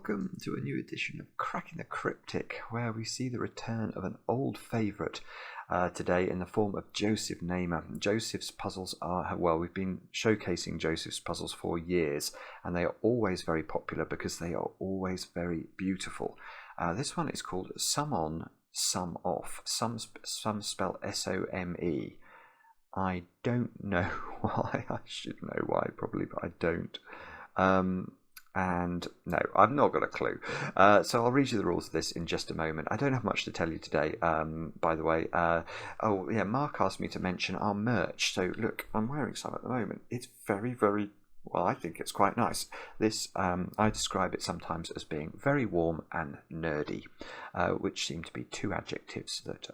welcome to a new edition of Cracking the Cryptic, where we see the return of an old favourite today in the form of Joseph Namer. Joseph's puzzles are, well, we've been showcasing Joseph's puzzles for years, and they are always very popular because they are always very beautiful. This one is called Sum On, Sum Off. Some spell S-O-M-E. I don't know why. I should know why, probably, but I don't. And no, I've not got a clue. So I'll read you the rules of this in just a moment. I don't have much to tell you today, by the way. Oh, yeah, Mark asked me to mention our merch. So look, I'm wearing some at the moment. It's very, very, well, I think it's quite nice. This, I describe it sometimes as being very warm and nerdy, which seem to be two adjectives that,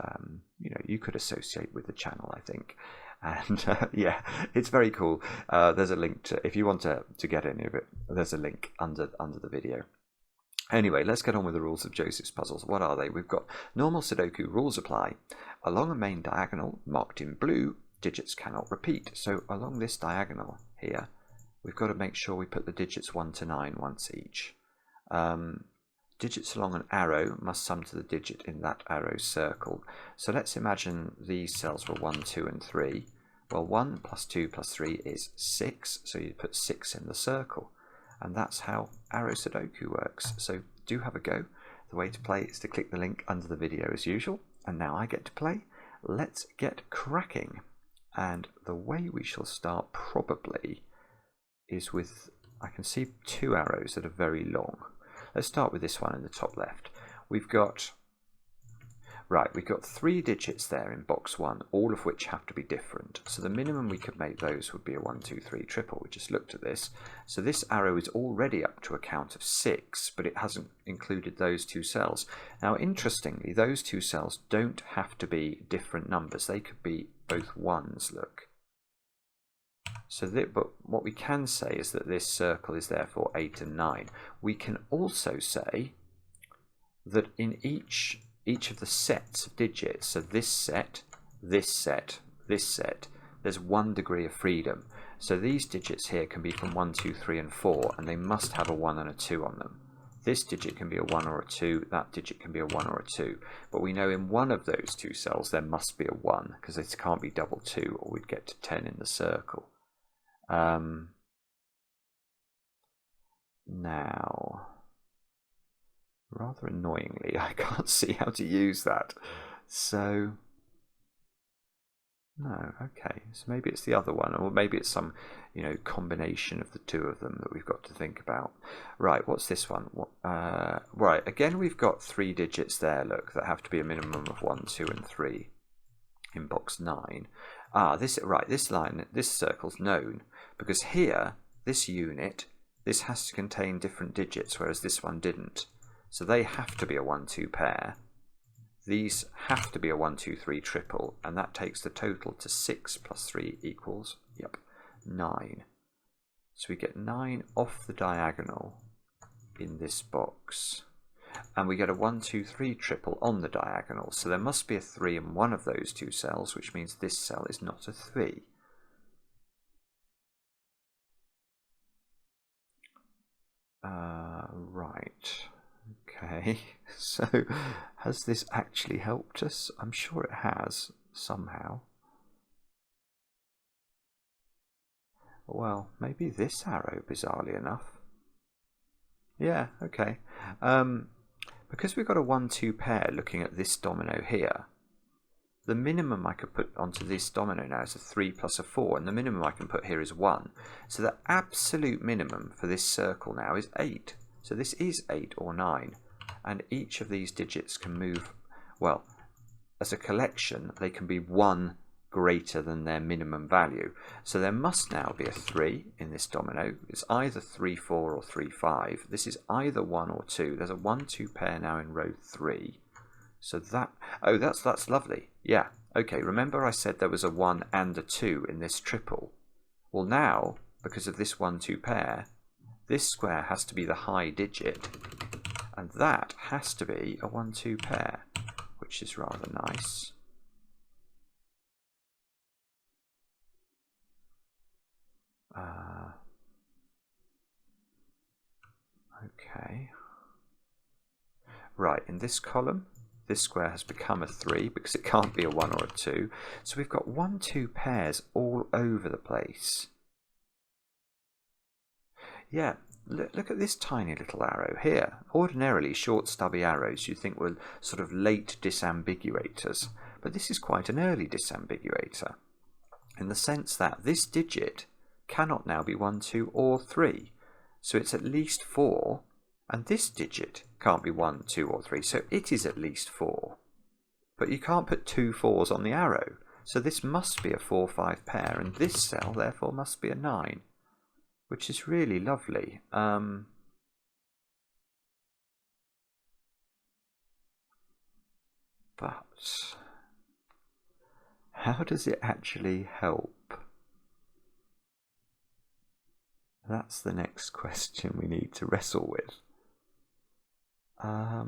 you could associate with the channel, I think. And yeah, it's very cool. There's a link to, if you want to get any of it, there's a link under the video. Anyway, let's get on with the rules of Joseph's puzzles. What are they? We've got normal Sudoku rules apply. Along a main diagonal marked in blue, digits cannot repeat. So along this diagonal here, we've got to make sure we put the digits 1 to 9 once each. Digits along an arrow must sum to the digit in that arrow circle. So let's imagine these cells were 1, 2 and 3. Well, 1 plus 2 plus 3 is 6, so you put 6 in the circle. And that's how arrow Sudoku works. So do have a go. The way to play is to click the link under the video as usual. And now I get to play. Let's get cracking. And the way we shall start probably is with, I can see 2 arrows that are very long. Let's start with this one in the top left. We've got 3 digits there in box 1, all of which have to be different. So the minimum we could make those would be a 1, 2, 3 triple. We just looked at this. So this arrow is already up to a count of 6, but it hasn't included those 2 cells. Now, interestingly, those 2 cells don't have to be different numbers. They could be both ones, look. So but what we can say is that this circle is therefore 8 and 9. We can also say that in each of the sets of digits, so this set, this set, this set, there's 1 degree of freedom. So these digits here can be from 1, 2, 3 and 4, and they must have a 1 and a 2 on them. This digit can be a 1 or a 2, that digit can be a 1 or a 2. But we know in one of those 2 cells there must be a 1, because it can't be double 2, or we'd get to 10 in the circle. Now, rather annoyingly, I can't see how to use that. So, no, okay. So maybe it's the other one, or maybe it's some, combination of the 2 of them that we've got to think about. Right, what's this one? Right, again, we've got 3 digits there, look, that have to be a minimum of 1, 2, and 3 in box 9. This line, this circle's known, because here, this unit, this has to contain different digits, whereas this one didn't. So they have to be a 1, 2 pair. These have to be a 1, 2, 3 triple, and that takes the total to 6 plus 3 equals, 9. So we get 9 off the diagonal in this box. And we get a 1, 2, 3 triple on the diagonal. So there must be a 3 in one of those 2 cells, which means this cell is not a 3. Right. Okay. So has this actually helped us? I'm sure it has, somehow. Well, maybe this arrow, bizarrely enough. Yeah, okay. Because we've got a 1, 2 pair looking at this domino here, the minimum I could put onto this domino now is a 3 plus a 4, and the minimum I can put here is 1. So the absolute minimum for this circle now is 8. So this is 8 or 9, and each of these digits can move, well, as a collection, they can be 1 greater than their minimum value. So there must now be a 3 in this domino. It's either 3, 4 or 3, 5. This is either 1 or 2. There's a 1, 2 pair now in row 3. So that, oh, that's lovely. Yeah, okay, remember I said there was a 1 and a 2 in this triple? Well now, because of this 1, 2 pair, this square has to be the high digit, and that has to be a 1, 2 pair, which is rather nice. Okay. Right, in this column, this square has become a 3 because it can't be a 1 or a 2. So we've got 1, 2 pairs all over the place. Yeah, look at this tiny little arrow here. Ordinarily, short stubby arrows you'd think were sort of late disambiguators, but this is quite an early disambiguator, in the sense that this digit cannot now be 1, 2 or 3. So it's at least 4, and this digit can't be 1, 2 or 3, so it is at least 4. But you can't put 2 4s on the arrow, so this must be a 4, 5 pair, and this cell therefore must be a 9, which is really lovely. But how does it actually help? That's the next question we need to wrestle with. I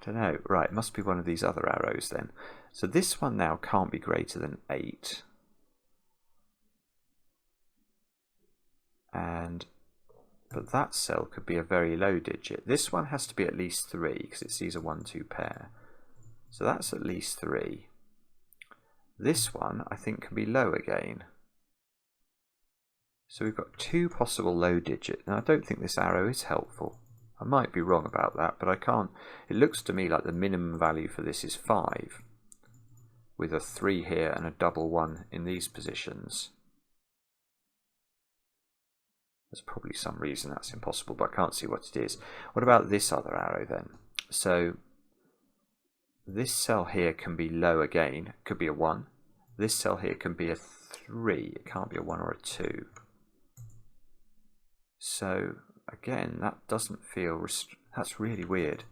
don't know. Right, it must be one of these other arrows then. So this one now can't be greater than 8. But that cell could be a very low digit. This one has to be at least 3 because it sees a 1, 2 pair. So that's at least 3. This one I think can be low again. So we've got 2 possible low digits. Now I don't think this arrow is helpful. I might be wrong about that, but I can't. It looks to me like the minimum value for this is 5, with a 3 here and a double 1 in these positions. There's probably some reason that's impossible, but I can't see what it is. What about this other arrow then? So this cell here can be low again. It could be a 1. This cell here can be a 3. It can't be a 1 or a 2. So again, that doesn't feel... That's really weird.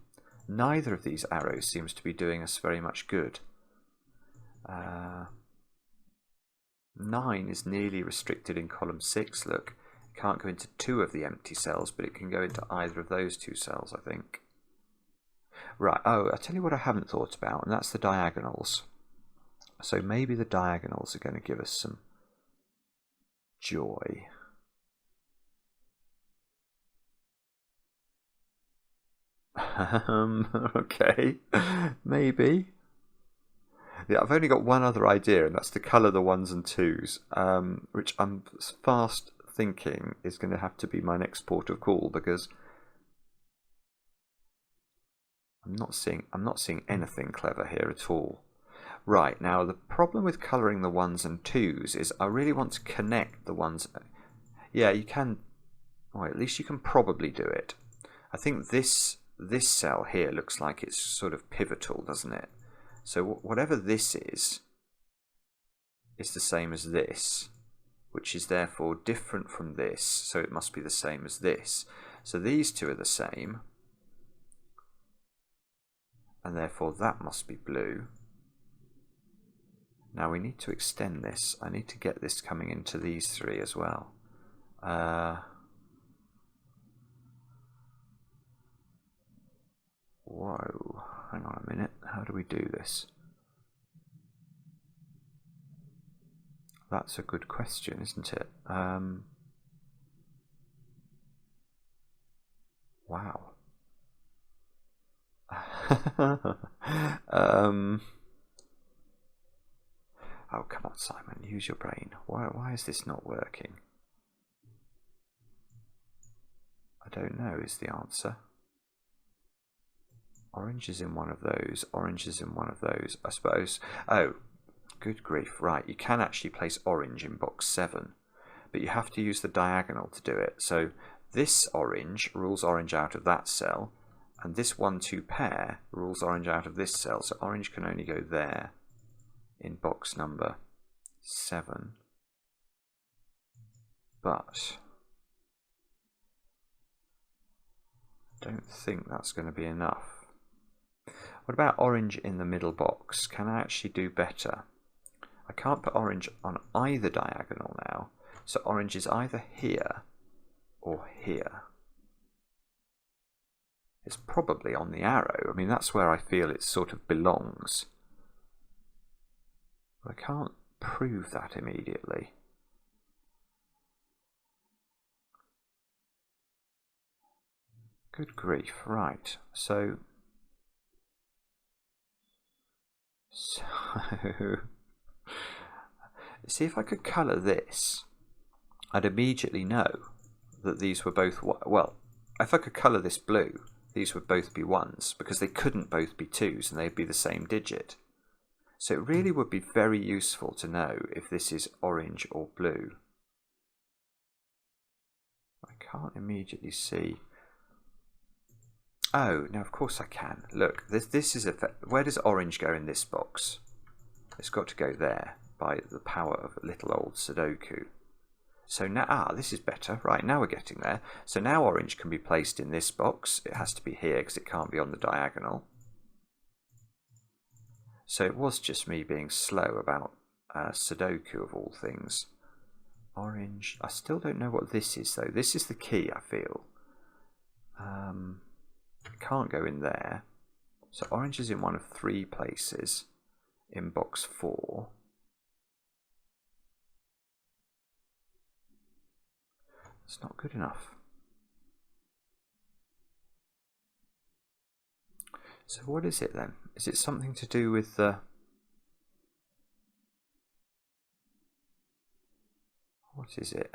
Neither of these arrows seems to be doing us very much good. 9 is nearly restricted in column 6. Look. Can't go into 2 of the empty cells, but it can go into either of those 2 cells, I think. Right, oh, I'll tell you what I haven't thought about, and that's the diagonals. So maybe the diagonals are going to give us some joy. Okay, maybe. Yeah, I've only got one other idea, and that's to colour the 1s and 2s, which I'm fast thinking is going to have to be my next port of call, because I'm not seeing anything clever here at all. Right, now the problem with colouring the 1s and 2s is I really want to connect the 1s. Yeah, you can. Well, at least you can probably do it. I think this cell here looks like it's sort of pivotal, doesn't it? So whatever this is the same as this, which is therefore different from this, so it must be the same as this. So these 2 are the same, and therefore that must be blue. Now we need to extend this. I need to get this coming into these 3 as well. Whoa, hang on a minute. How do we do this? That's a good question, isn't it? Wow. Oh, come on, Simon, use your brain. Why is this not working? I don't know is the answer. Orange is in one of those, orange is in one of those, I suppose. Oh, good grief, right, you can actually place orange in box 7, but you have to use the diagonal to do it. So this orange rules orange out of that cell, and this 1, 2 pair rules orange out of this cell, so orange can only go there in box number 7. But I don't think that's going to be enough. What about orange in the middle box? Can I actually do better? I can't put orange on either diagonal now, so orange is either here or here. It's probably on the arrow. I mean, that's where I feel it sort of belongs. But I can't prove that immediately. Good grief, right. So see, if I could colour this, I'd immediately know that these were both, well, if I could colour this blue, these would both be 1s, because they couldn't both be 2s and they'd be the same digit. So it really would be very useful to know if this is orange or blue. I can't immediately see. Oh, now of course I can. Look, this is where does orange go in this box? It's got to go there by the power of a little old Sudoku. So now, this is better. Right, now we're getting there. So now orange can be placed in this box. It has to be here because it can't be on the diagonal. So it was just me being slow about Sudoku of all things. Orange. I still don't know what this is though. This is the key, I feel. It can't go in there. So orange is in one of 3 places in box 4. It's not good enough. So what is it then? Is it something to do with the... What is it?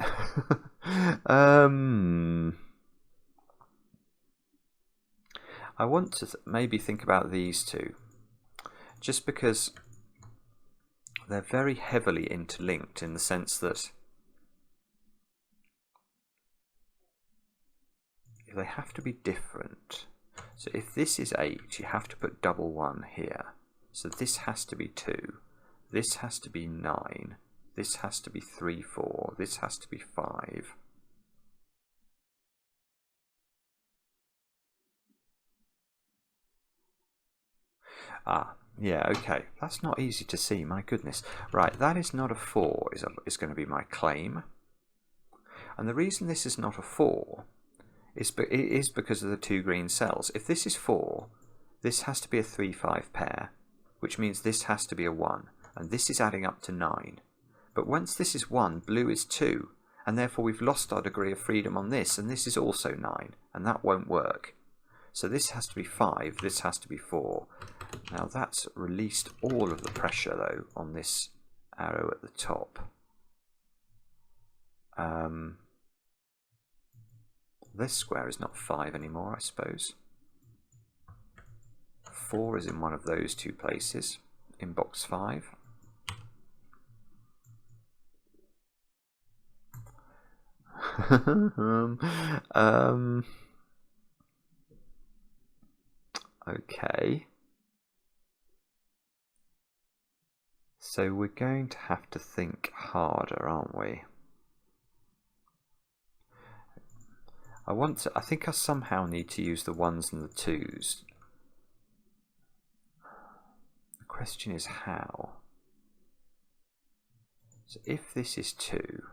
I want to maybe think about these two, just because they're very heavily interlinked in the sense that they have to be different. So if this is 8, you have to put double 1 here. So this has to be 2, this has to be 9, this has to be 3, 4, this has to be 5. Ah, yeah, okay. That's not easy to see, my goodness. Right, that is not a 4, is going to be my claim. And the reason this is not a 4 is because of the 2 green cells. If this is 4, this has to be a 3, 5 pair, which means this has to be a 1, and this is adding up to 9. But once this is 1, blue is 2, and therefore we've lost our degree of freedom on this, and this is also 9, and that won't work. So this has to be 5, this has to be 4. Now that's released all of the pressure though on this arrow at the top. This square is not 5 anymore, I suppose. 4 is in one of those 2 places in box 5. Okay. So we're going to have to think harder, aren't we? I think I somehow need to use the 1s and the 2s. The question is how. So if this is 2,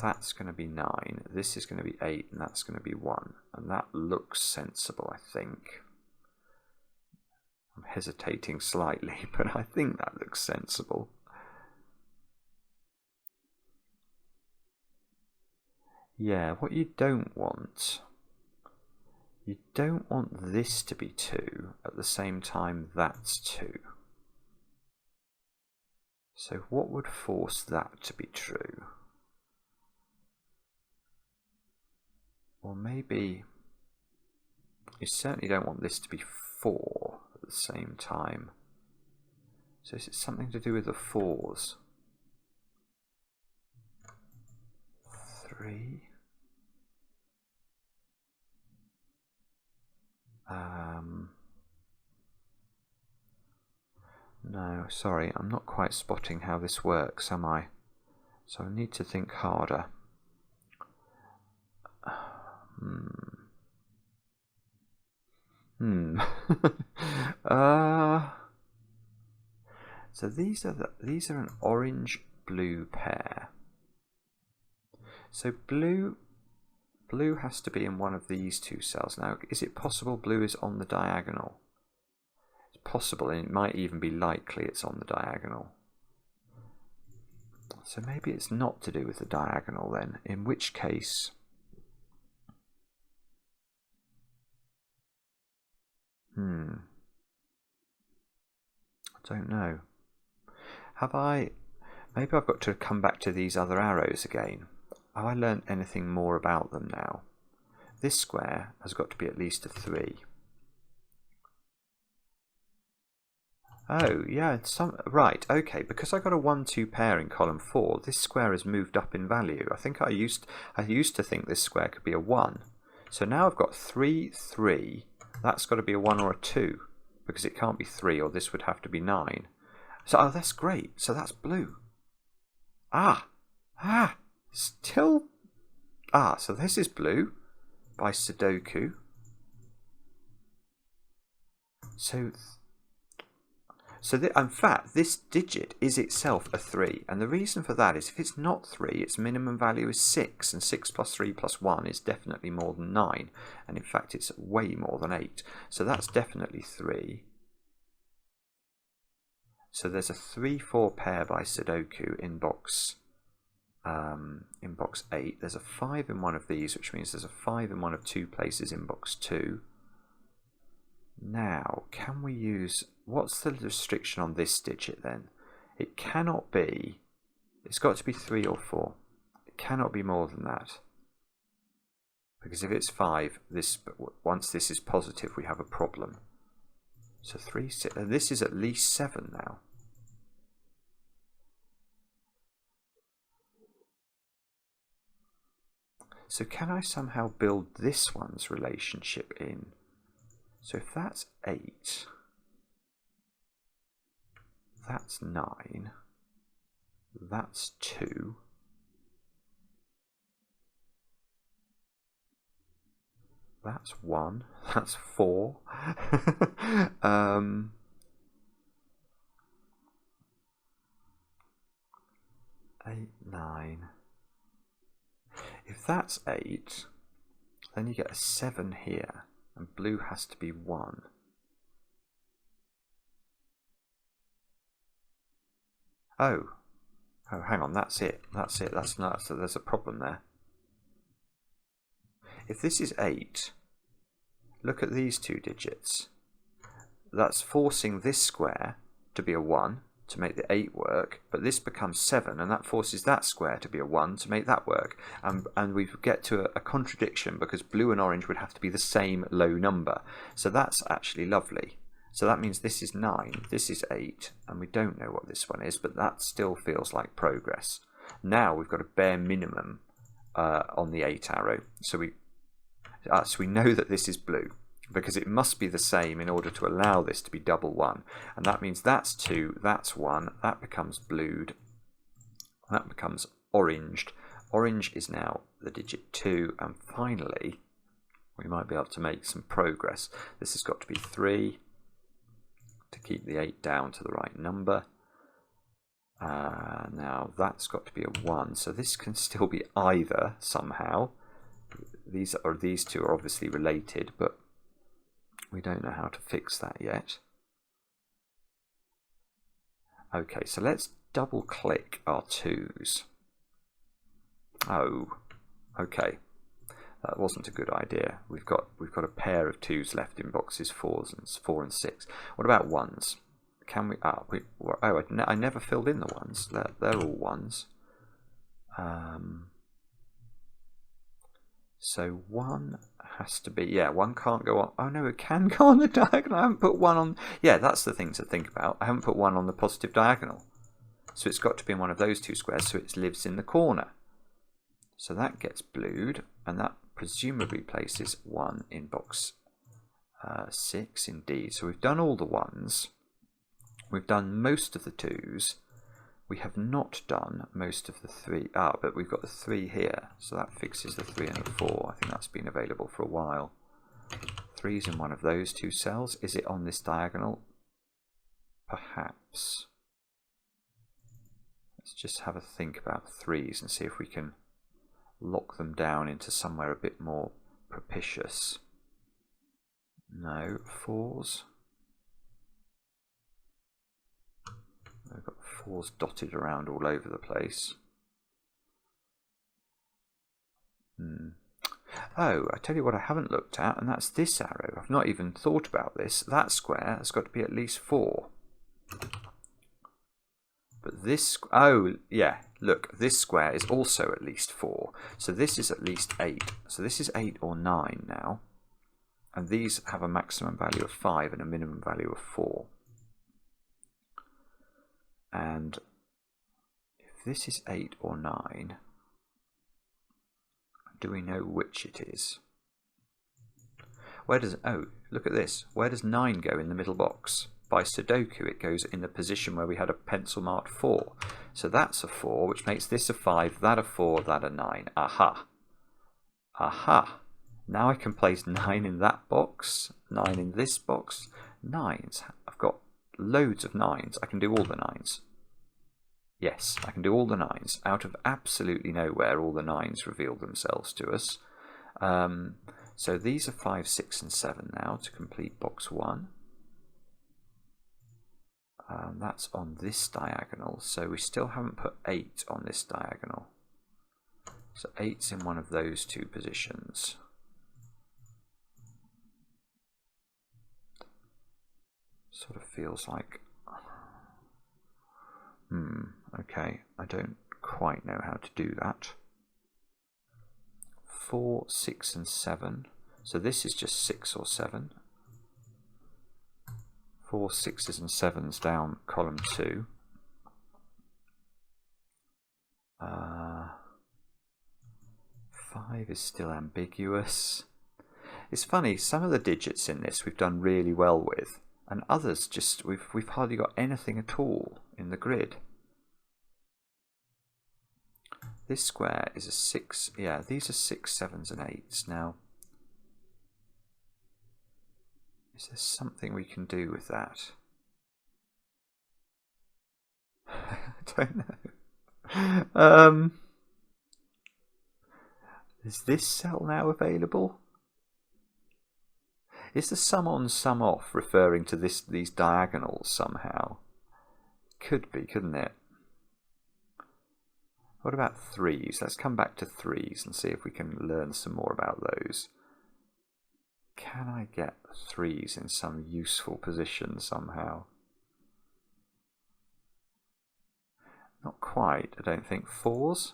that's going to be 9, this is going to be 8, and that's going to be 1. And that looks sensible, I think. I'm hesitating slightly, but I think that looks sensible. Yeah, what you don't want this to be 2 at the same time that's 2. So what would force that to be true? Or maybe you certainly don't want this to be 4 at the same time. So is it something to do with the 4s? 3. No, sorry, I'm not quite spotting how this works, am I? So I need to think harder. So these are an orange-blue pair. So blue has to be in one of these 2 cells. Now, is it possible blue is on the diagonal? It's possible, and it might even be likely it's on the diagonal. So maybe it's not to do with the diagonal then, in which case I don't know. Have I... Maybe I've got to come back to these other arrows again. Have I learned anything more about them now? This square has got to be at least a 3. Oh, yeah, right, okay, because I got a 1-2 pair in column 4, this square has moved up in value. I think I used to think this square could be a 1. So now I've got 3, 3. That's got to be a 1 or a 2, because it can't be 3, or this would have to be 9. So, oh, that's great. So that's blue. Still... so this is blue by Sudoku. In fact, this digit is itself a 3, and the reason for that is if it's not 3, its minimum value is 6, and 6 plus 3 plus 1 is definitely more than 9, and in fact it's way more than 8. So that's definitely 3. So there's a 3-4 pair by Sudoku in box 8. There's a 5 in one of these, which means there's a 5 in one of 2 places in box 2. Now, can we use... What's the restriction on this digit then? It cannot be... It's got to be 3 or 4. It cannot be more than that. Because if it's 5, once this is positive, we have a problem. So 3, 6... And this is at least 7 now. So can I somehow build this one's relationship in? So if that's 8, that's 9, that's 2, that's 1, that's 4, 8, 9. If that's 8, then you get a 7 here, and blue has to be 1. Oh, hang on, that's it. That's not, so there's a problem there. If this is 8, look at these 2 digits. That's forcing this square to be a 1 to make the 8 work, but this becomes 7, and that forces that square to be a 1 to make that work. And we get to a contradiction because blue and orange would have to be the same low number. So that's actually lovely. So that means this is 9, this is 8, and we don't know what this one is, but that still feels like progress. Now we've got a bare minimum on the 8 arrow. So we know that this is blue, because it must be the same in order to allow this to be double 1. And that means that's 2, that's 1, that becomes blued, that becomes oranged. Orange is now the digit 2, and finally we might be able to make some progress. This has got to be 3 to keep the 8 down to the right number. Now that's got to be a 1, so this can still be either somehow. These two are obviously related, but we don't know how to fix that yet. Okay, so let's double click our 2s. Oh, okay. That wasn't a good idea. We've got a pair of 2s left in boxes 4 and 6. What about 1s? Can we? I never filled in the 1s. They're all 1s. So 1 has to be, 1 can't go on. Oh no, it can go on the diagonal. I haven't put 1 on. Yeah, that's the thing to think about. I haven't put 1 on the positive diagonal. So it's got to be in one of those 2 squares, so it lives in the corner. So that gets blued, and that presumably places 1 in box 6 indeed. So we've done all the 1s. We've done most of the 2s. We have not done most of the 3. But we've got the 3 here, so that fixes the 3 and the 4. I think that's been available for a while. 3's in one of those 2 cells. Is it on this diagonal? Perhaps. Let's just have a think about 3's and see if we can lock them down into somewhere a bit more propitious. No, 4's. I've got 4's dotted around all over the place. Oh, I tell you what I haven't looked at, and that's this arrow. I've not even thought about this. That square has got to be at least 4. But this, oh yeah, look, this square is also at least 4. So this is at least 8. So this is 8 or 9 now. And these have a maximum value of 5 and a minimum value of 4. And if this is 8 or 9, do we know which it is? Where does, oh, look at this. Where does 9 go in the middle box? By Sudoku, it goes in the position where we had a pencil marked 4. So that's a 4, which makes this a 5, that a 4, that a 9. Aha. Aha. Now I can place 9 in that box, 9 in this box. 9s. I've got loads of 9s. I can do all the 9s. Yes, I can do all the 9s. Out of absolutely nowhere, all the 9s revealed themselves to us. So these are 5, 6 and 7 now to complete box 1. That's on this diagonal, so we still haven't put 8 on this diagonal. So 8's in one of those two positions. Sort of feels like, okay, I don't quite know how to do that. 4, 6 and 7, so this is just 6 or 7. 4 6s and 7s down column 2. 5 is still ambiguous. It's funny, some of the digits in this we've done really well with, and others just we've hardly got anything at all in the grid. This square is a 6. Yeah, these are 6, 7s and 8s. Now, is there something we can do with that? I don't know. Is this cell now available? Is the sum on, sum off referring to these diagonals somehow? Could be, couldn't it? What about 3s? Let's come back to 3s and see if we can learn some more about those. Can I get 3s in some useful position somehow? Not quite, I don't think. 4s?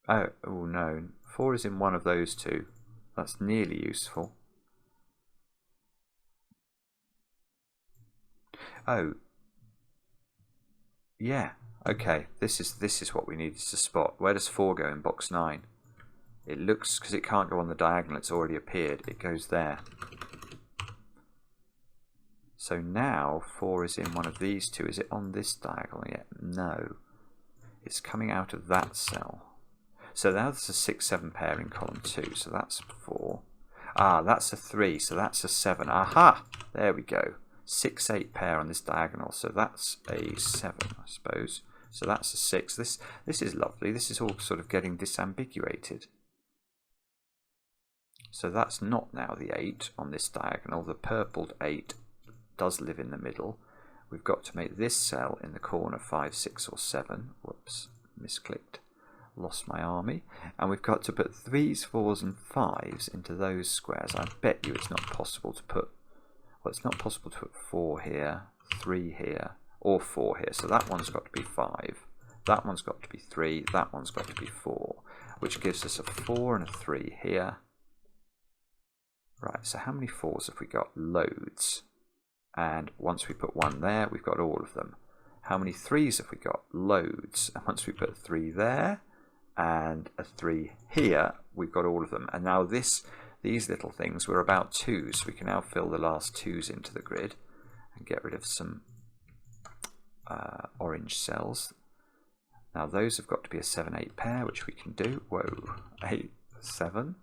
Oh no, 4 is in one of those two. That's nearly useful. Oh, yeah. Okay, this is what we needed to spot. Where does 4 go in box 9? It looks, because it can't go on the diagonal, it's already appeared. It goes there. So now 4 is in one of these two. Is it on this diagonal yet? No. It's coming out of that cell. So now there's a 6, 7 pair in column 2. So that's 4. Ah, that's a 3. So that's a 7. Aha! There we go. 6, 8 pair on this diagonal. So that's a 7, I suppose. So that's a 6. This is lovely. This is all sort of getting disambiguated. So that's not now the 8 on this diagonal. The purpled 8 does live in the middle. We've got to make this cell in the corner 5, 6 or 7. Whoops, misclicked. Lost my army. And we've got to put 3s, 4s and 5s into those squares. I bet you it's not possible to put, well, it's not possible to put 4 here, 3 here, or 4 here. So that one's got to be 5. That one's got to be 3. That one's got to be 4. Which gives us a 4 and a 3 here. Right, so how many 4s have we got? Loads. And once we put 1 there, we've got all of them. How many 3s have we got? Loads. And once we put 3 there and a 3 here, we've got all of them. And now these little things were about 2s. So we can now fill the last 2s into the grid and get rid of some orange cells. Now those have got to be a 7, 8 pair, which we can do. Whoa, 8, 7.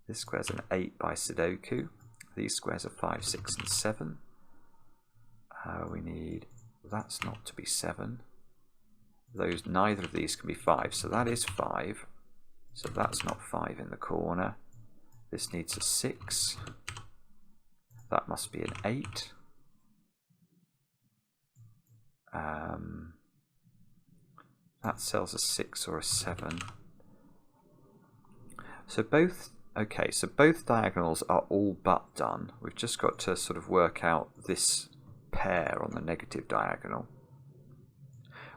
This square's an 8 by Sudoku. These squares are 5, 6 and 7. We need, that's not to be 7. Those, neither of these can be 5, so that is 5. So that's not 5 in the corner. This needs a 6. That must be an 8. That cell's a 6 or a 7. So both, okay, so both diagonals are all but done. We've just got to sort of work out this pair on the negative diagonal.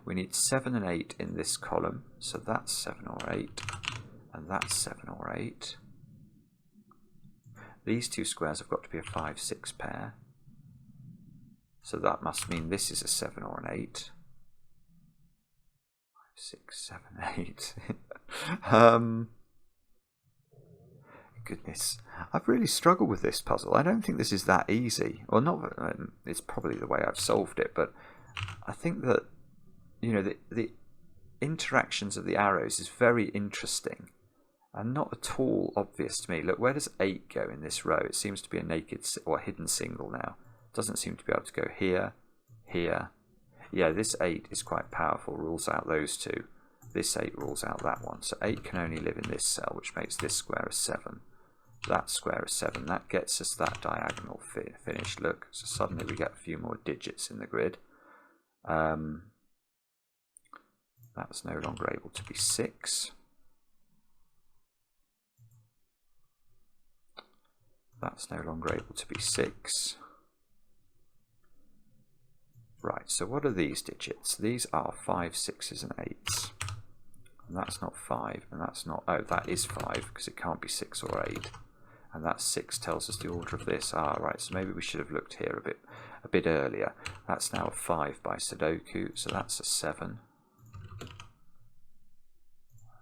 We need 7 and 8 in this column, so that's 7 or 8, and that's 7 or 8. These two squares have got to be a 5, 6 pair, so that must mean this is a 7 or an 8. 5, 6, 7, 8. Goodness, I've really struggled with this puzzle. I don't think this is that easy. Well, not. It's probably the way I've solved it, but I think that, you know, the interactions of the arrows is very interesting and not at all obvious to me. Look, where does 8 go in this row? It seems to be a naked or hidden single now. It doesn't seem to be able to go here, here. Yeah, this 8 is quite powerful, rules out those two. This 8 rules out that one. So 8 can only live in this cell, which makes this square a 7. That square is 7. That gets us that diagonal finished. Look, so suddenly we get a few more digits in the grid. That's no longer able to be 6. That's no longer able to be 6. Right, so what are these digits? These are 5, 6s and 8s. And that's not 5, and that's not... Oh, that is 5, because it can't be 6 or 8. And that 6 tells us the order of this. Ah, right, so maybe we should have looked here a bit earlier. That's now a 5 by Sudoku, so that's a 7.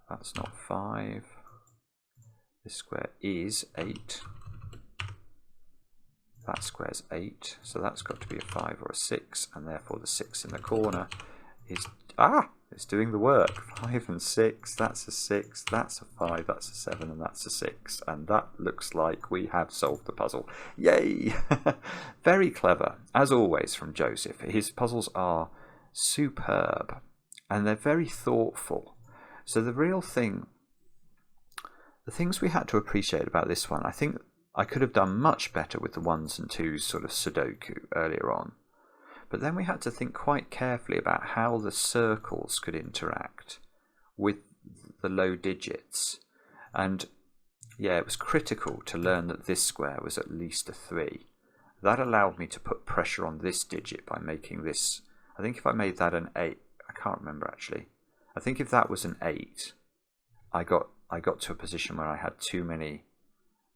That's not 5. This square is 8. That square's 8, so that's got to be a 5 or a 6, and therefore the 6 in the corner is... Ah! It's doing the work. 5 and 6, that's a 6, that's a 5, that's a 7, and that's a 6. And that looks like we have solved the puzzle. Yay! Very clever, as always, from Joseph. His puzzles are superb, and they're very thoughtful. So the real thing, the things we had to appreciate about this one, I think I could have done much better with the 1s and 2s sort of Sudoku earlier on. But then we had to think quite carefully about how the circles could interact with the low digits. And yeah, it was critical to learn that this square was at least a 3. That allowed me to put pressure on this digit by making this... I think if I made that an 8... I can't remember actually. I think if that was an 8, I got to a position where I had too many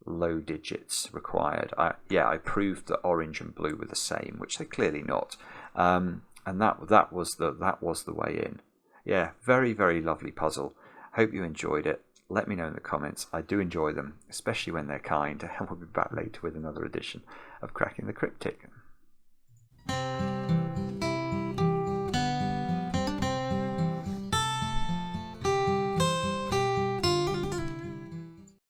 low digits required. I proved that orange and blue were the same, which they're clearly not, and that was the way in. Yeah, very, very lovely puzzle. Hope you enjoyed it. Let me know in the comments. I do enjoy them, especially when they're kind, and we'll be back later with another edition of Cracking the Cryptic.